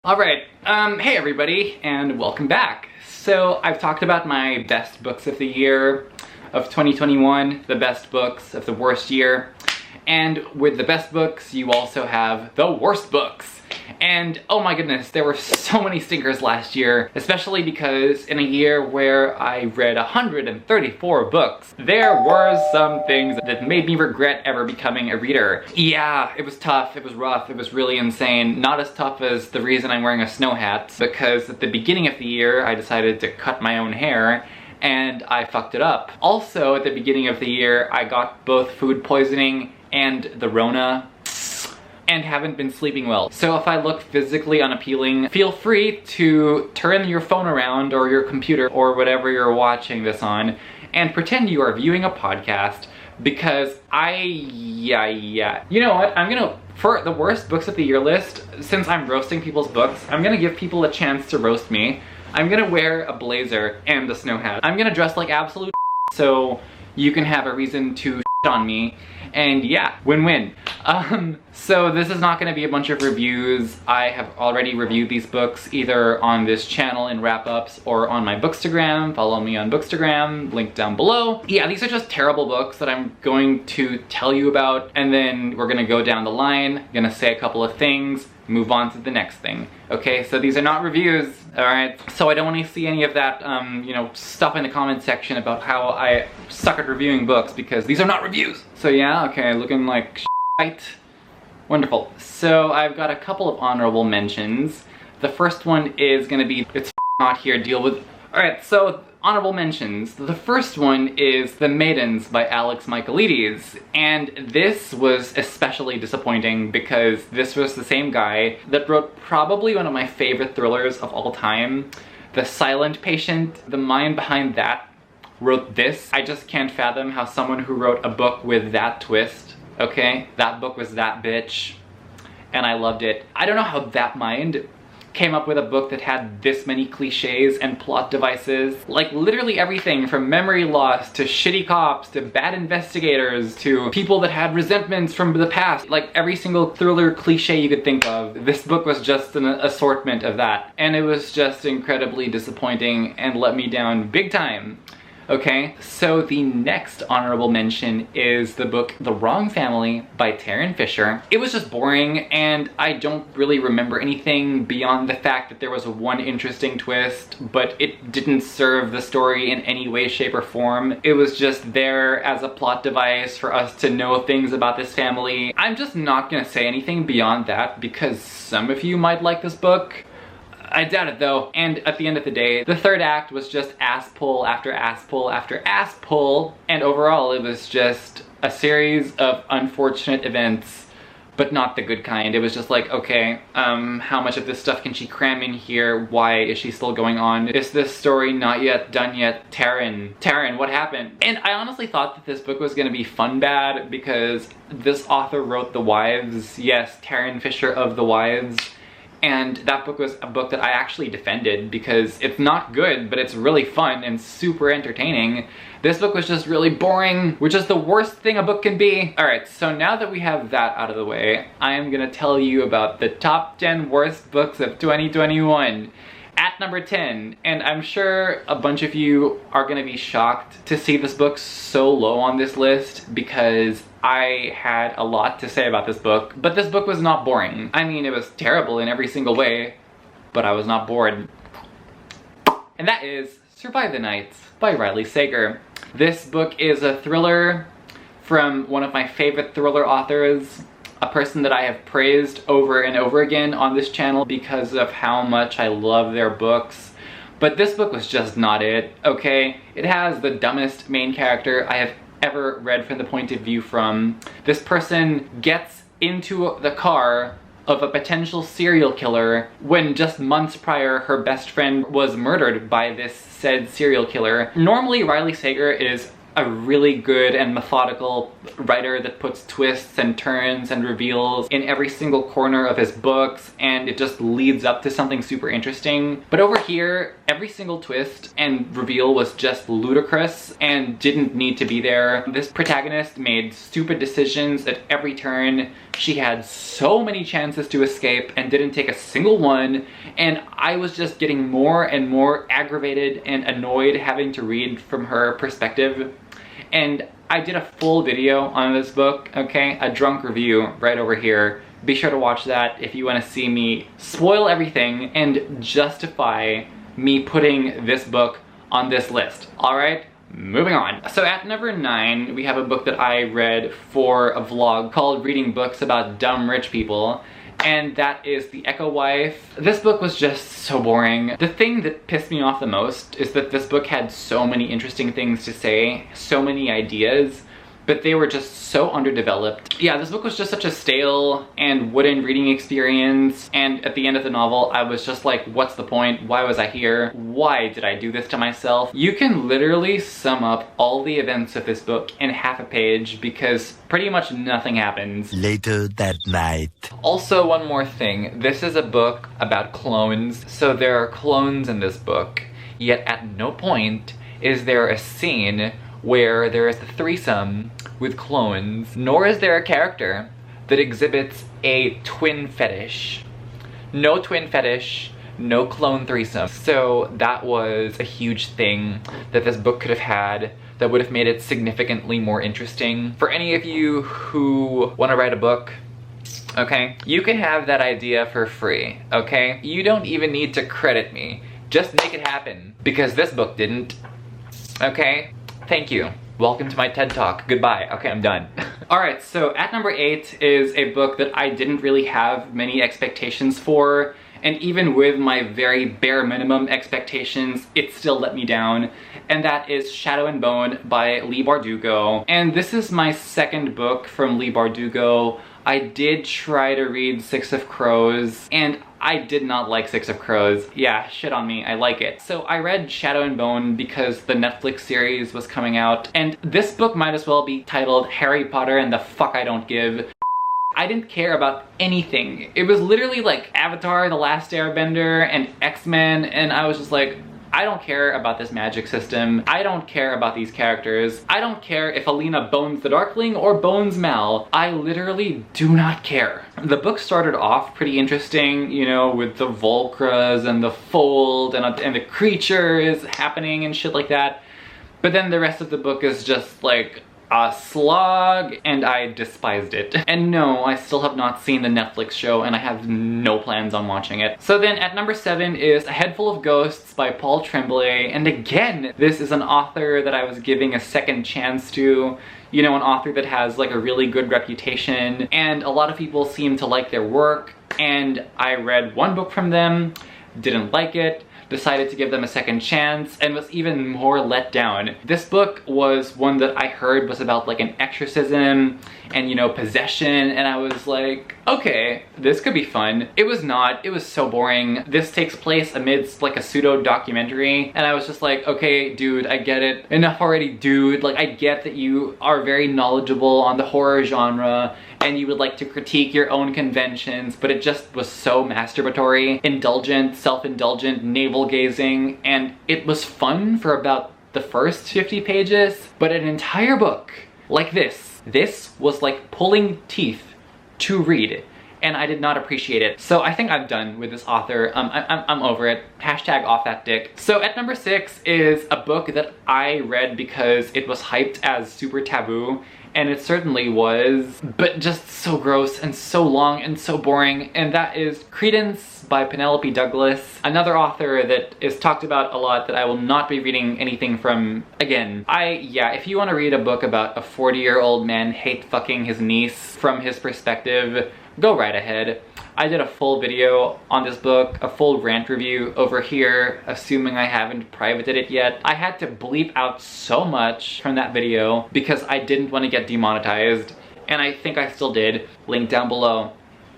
Alright, hey everybody, and welcome back. So, I've talked about my best books of the year of 2021, the best books of the worst year, and with the best books, you also have the worst books. And oh my goodness, there were so many stinkers last year, especially because in a year where I read 134 books, there were some things that made me regret ever becoming a reader. Yeah, it was tough, it was rough, it was really insane. Not as tough as the reason I'm wearing a snow hat, because at the beginning of the year, I decided to cut my own hair, and I fucked it up. Also, at the beginning of the year, I got both food poisoning and the Rona, and haven't been sleeping well. So if I look physically unappealing, feel free to turn your phone around or your computer or whatever you're watching this on and pretend you are viewing a podcast, because yeah. You know what, for the worst books of the year list, since I'm roasting people's books, I'm gonna give people a chance to roast me. I'm gonna wear a blazer and a snow hat. I'm gonna dress like absolute so you can have a reason to on me, and yeah, win-win. So this is not going to be a bunch of reviews. I have already reviewed these books either on this channel in wrap-ups or on my Bookstagram. Follow me on Bookstagram, link down below. Yeah, these are just terrible books that I'm going to tell you about, and then we're gonna go down the line, gonna say a couple of things, move on to the next thing. Okay, so these are not reviews, alright? So I don't want to see any of that, stuff in the comment section about how I suck at reviewing books, because these are not reviews. So yeah, okay, looking like shite. Wonderful. So I've got a couple of honorable mentions. The first one is gonna be, it's not here, deal with. Alright, so honorable mentions. The first one is The Maidens by Alex Michaelides, and this was especially disappointing because this was the same guy that wrote probably one of my favorite thrillers of all time, The Silent Patient. The mind behind that wrote this. I just can't fathom how someone who wrote a book with that twist, okay? That book was that bitch, and I loved it. I don't know how that mind came up with a book that had this many cliches and plot devices. Like literally everything from memory loss to shitty cops to bad investigators to people that had resentments from the past. Like every single thriller cliche you could think of. This book was just an assortment of that. And it was just incredibly disappointing and let me down big time. Okay, so the next honorable mention is the book The Wrong Family by Tarryn Fisher. It was just boring, and I don't really remember anything beyond the fact that there was one interesting twist, but it didn't serve the story in any way, shape, or form. It was just there as a plot device for us to know things about this family. I'm just not gonna say anything beyond that because some of you might like this book. I doubt it though, and at the end of the day, the third act was just ass pull after ass pull after ass pull, and overall it was just a series of unfortunate events, but not the good kind. It was just like, okay, how much of this stuff can she cram in here? Why is she still going on? Is this story not yet done yet? Tarryn, what happened? And I honestly thought that this book was gonna be fun bad because this author wrote The Wives, yes, Tarryn Fisher of The Wives. And that book was a book that I actually defended because it's not good, but it's really fun and super entertaining. This book was just really boring, which is the worst thing a book can be. Alright, so now that we have that out of the way, I am gonna tell you about the top 10 worst books of 2021. At number 10, and I'm sure a bunch of you are gonna be shocked to see this book so low on this list because I had a lot to say about this book, but this book was not boring. I mean, it was terrible in every single way, but I was not bored. And that is Survive the Night by Riley Sager. This book is a thriller from one of my favorite thriller authors, a person that I have praised over and over again on this channel because of how much I love their books. But this book was just not it, okay? It has the dumbest main character I have ever read from the point of view from. This person gets into the car of a potential serial killer when just months prior her best friend was murdered by this said serial killer. Normally Riley Sager is a really good and methodical writer that puts twists and turns and reveals in every single corner of his books, and it just leads up to something super interesting. But over here, every single twist and reveal was just ludicrous and didn't need to be there. This protagonist made stupid decisions at every turn. She had so many chances to escape and didn't take a single one, and I was just getting more and more aggravated and annoyed having to read from her perspective. And I did a full video on this book, okay? A drunk review right over here. Be sure to watch that if you want to see me spoil everything and justify me putting this book on this list. Alright, moving on. So at number 9, we have a book that I read for a vlog called Reading Books About Dumb Rich People, and that is The Echo Wife. This book was just so boring. The thing that pissed me off the most is that this book had so many interesting things to say, so many ideas, but they were just so underdeveloped. Yeah, this book was just such a stale and wooden reading experience, and at the end of the novel, I was just like, what's the point? Why was I here? Why did I do this to myself? You can literally sum up all the events of this book in half a page because pretty much nothing happens. Later that night. Also, one more thing. This is a book about clones, so there are clones in this book, yet at no point is there a scene where there is a threesome with clones, nor is there a character that exhibits a twin fetish. No twin fetish, no clone threesome. So that was a huge thing that this book could have had that would have made it significantly more interesting. For any of you who want to write a book, okay, you can have that idea for free, okay? You don't even need to credit me. Just make it happen, because this book didn't, okay? Thank you. Welcome to my TED Talk. Goodbye. Okay, I'm done. Alright, so at number 8 is a book that I didn't really have many expectations for, and even with my very bare minimum expectations, it still let me down, and that is Shadow and Bone by Leigh Bardugo. And this is my second book from Leigh Bardugo. I did try to read Six of Crows, and I did not like Six of Crows. Yeah, shit on me, I like it. So I read Shadow and Bone because the Netflix series was coming out, and this book might as well be titled Harry Potter and the Fuck I Don't Give. I didn't care about anything. It was literally like Avatar, The Last Airbender, and X-Men, and I was just like, I don't care about this magic system. I don't care about these characters. I don't care if Alina bones the Darkling or bones Mal. I literally do not care. The book started off pretty interesting, you know, with the Volcras and the Fold and the creatures happening and shit like that. But then the rest of the book is just like a slog, and I despised it. And no, I still have not seen the Netflix show, and I have no plans on watching it. So then at number 7 is A Head Full of Ghosts by Paul Tremblay, and again, this is an author that I was giving a second chance to. You know, an author that has like a really good reputation, and a lot of people seem to like their work, and I read one book from them, didn't like it, decided to give them a second chance, and was even more let down. This book was one that I heard was about like an exorcism and, you know, possession, and I was like, okay, this could be fun. It was not. It was so boring. This takes place amidst like a pseudo documentary, and I was just like, okay, dude, I get it. Enough already, dude. Like, I get that you are very knowledgeable on the horror genre, and you would like to critique your own conventions, but it just was so masturbatory, indulgent, self-indulgent, navel-gazing, and it was fun for about the first 50 pages, but an entire book like this was like pulling teeth to read, and I did not appreciate it. So I think I'm done with this author. I'm over it. Hashtag off that dick. So at number 6 is a book that I read because it was hyped as super taboo, and it certainly was, but just so gross and so long and so boring, and that is Credence by Penelope Douglas, another author that is talked about a lot that I will not be reading anything from again. Yeah, if you want to read a book about a 40-year-old man hate fucking his niece from his perspective, go right ahead. I did a full video on this book, a full rant review over here, assuming I haven't privated it yet. I had to bleep out so much from that video because I didn't want to get demonetized, and I think I still did. Link down below.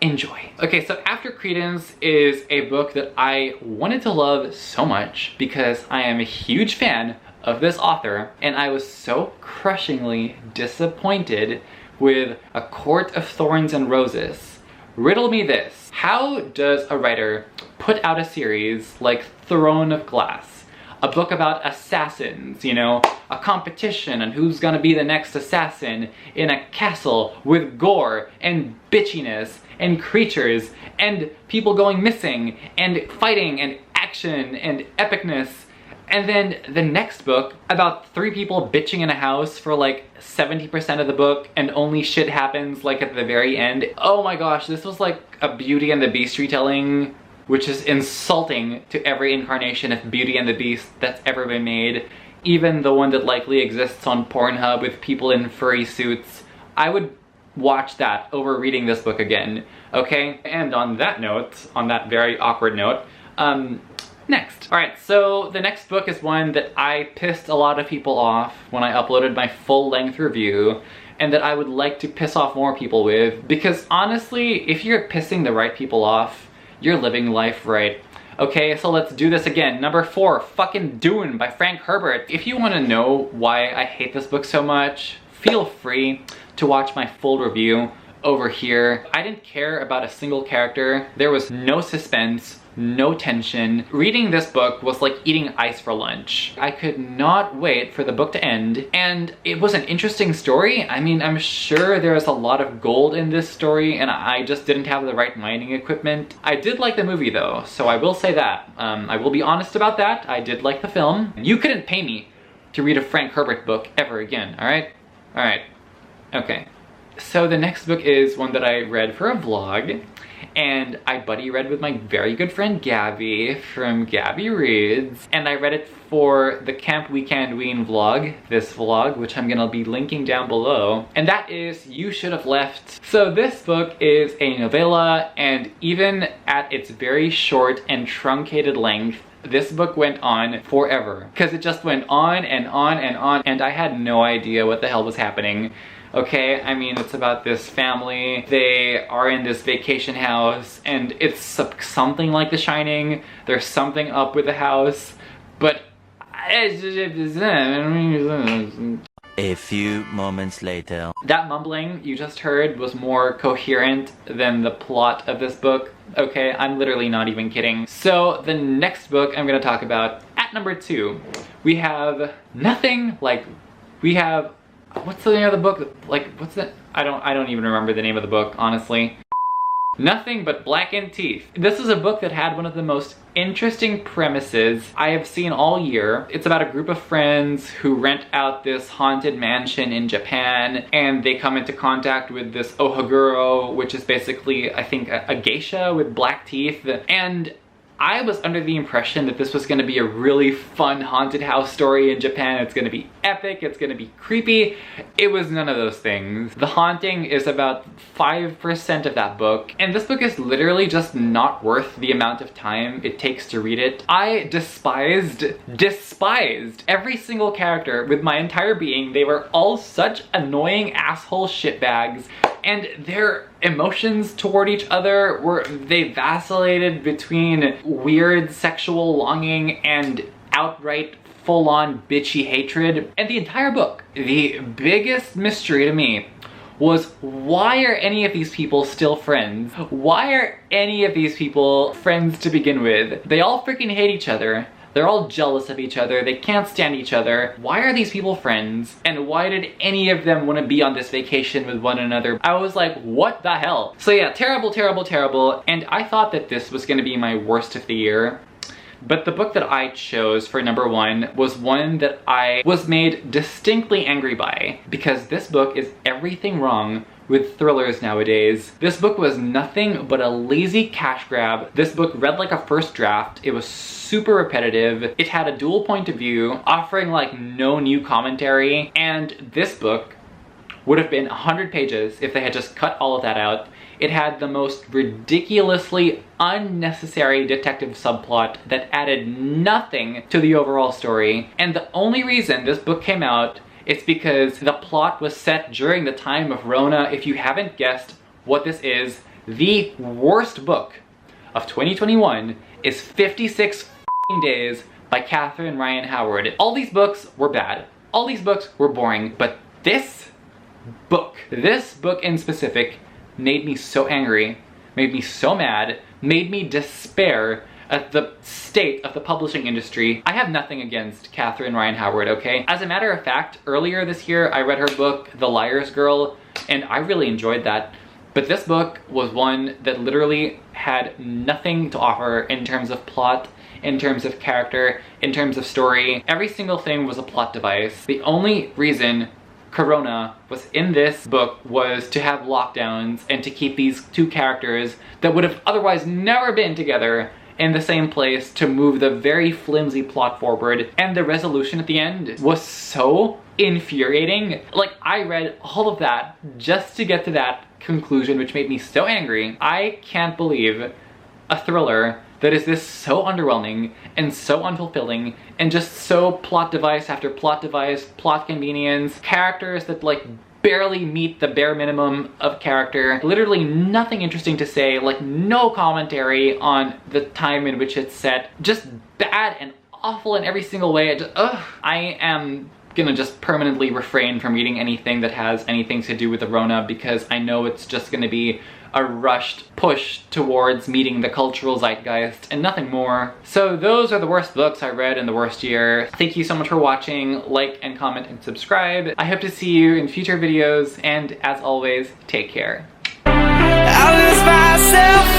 Enjoy. Okay, so After Credence is a book that I wanted to love so much because I am a huge fan of this author, and I was so crushingly disappointed with A Court of Thorns and Roses. Riddle me this. How does a writer put out a series like Throne of Glass? A book about assassins, you know, a competition on who's gonna be the next assassin in a castle with gore and bitchiness and creatures and people going missing and fighting and action and epicness. And then the next book about 3 people bitching in a house for like 70% of the book and only shit happens like at the very end. Oh my gosh, this was like a Beauty and the Beast retelling, which is insulting to every incarnation of Beauty and the Beast that's ever been made. Even the one that likely exists on Pornhub with people in furry suits. I would watch that over reading this book again, okay? And on that note, on that very awkward note, next. Alright, so the next book is one that I pissed a lot of people off when I uploaded my full-length review, and that I would like to piss off more people with, because honestly, if you're pissing the right people off, you're living life right. Okay, so let's do this again. Number 4, fucking Dune by Frank Herbert. If you want to know why I hate this book so much, feel free to watch my full review over here. I didn't care about a single character. There was no suspense, no tension. Reading this book was like eating ice for lunch. I could not wait for the book to end, and it was an interesting story. I mean, I'm sure there is a lot of gold in this story, and I just didn't have the right mining equipment. I did like the movie though, so I will say that. I will be honest about that. I did like the film. You couldn't pay me to read a Frank Herbert book ever again, alright? Alright. Okay. So the next book is one that I read for a vlog, and I buddy read with my very good friend Gabby from Gabby Reads, and I read it for the Camp Weekend Ween vlog, this vlog, which I'm gonna be linking down below, and that is You Should Have Left. So this book is a novella, and even at its very short and truncated length, this book went on forever, because it just went on and on and on, and I had no idea what the hell was happening. Okay, I mean, it's about this family. They are in this vacation house, and it's something like The Shining. There's something up with the house, but a few moments later. That mumbling you just heard was more coherent than the plot of this book. Okay, I'm literally not even kidding. So the next book I'm gonna talk about, at number 2, we have Nothing Like, we have, what's the name of the book? Like, what's that? I don't even remember the name of the book, honestly. Nothing But Blackened Teeth. This is a book that had one of the most interesting premises I have seen all year. It's about a group of friends who rent out this haunted mansion in Japan, and they come into contact with this ohaguro, which is basically, I think, a geisha with black teeth. And I was under the impression that this was going to be a really fun haunted house story in Japan. It's going to be epic, it's going to be creepy. It was none of those things. The haunting is about 5% of that book, and this book is literally just not worth the amount of time it takes to read it. I despised every single character with my entire being. They were all such annoying asshole shitbags, and their emotions toward each other they vacillated between weird sexual longing and outright full-on bitchy hatred. And the entire book, the biggest mystery to me was, why are any of these people still friends? Why are any of these people friends to begin with? They all freaking hate each other. They're all jealous of each other. They can't stand each other. Why are these people friends? And why did any of them want to be on this vacation with one another? I was like, what the hell? So yeah, terrible, terrible, terrible. And I thought that this was going to be my worst of the year. But the book that I chose for number 1 was one that I was made distinctly angry by, because this book is everything wrong with thrillers nowadays. This book was nothing but a lazy cash grab. This book read like a first draft. It was super repetitive. It had a dual point of view, offering like no new commentary, and this book would have been 100 pages if they had just cut all of that out. It had the most ridiculously unnecessary detective subplot that added nothing to the overall story, and the only reason this book came out is because the plot was set during the time of Rona. If you haven't guessed what this is, the worst book of 2021 is 56 days by Catherine Ryan Howard. All these books were bad. All these books were boring, but this book in specific made me so angry, made me so mad, made me despair at the state of the publishing industry. I have nothing against Catherine Ryan Howard, okay? As a matter of fact, earlier this year I read her book, The Liar's Girl, and I really enjoyed that. But this book was one that literally had nothing to offer in terms of plot, in terms of character, in terms of story. Every single thing was a plot device. The only reason Corona was in this book was to have lockdowns and to keep these two characters that would have otherwise never been together in the same place to move the very flimsy plot forward. And the resolution at the end was so infuriating. Like, I read all of that just to get to that conclusion, which made me so angry. I can't believe a thriller that is this so underwhelming and so unfulfilling and just so plot device after plot device, plot convenience, characters that like barely meet the bare minimum of character, literally nothing interesting to say, like no commentary on the time in which it's set, just bad and awful in every single way. I am gonna just permanently refrain from reading anything that has anything to do with the Rona because I know it's just gonna be a rushed push towards meeting the cultural zeitgeist and nothing more. So those are the worst books I read in the worst year. Thank you so much for watching. Like and comment and subscribe. I hope to see you in future videos, and as always, take care. I lose myself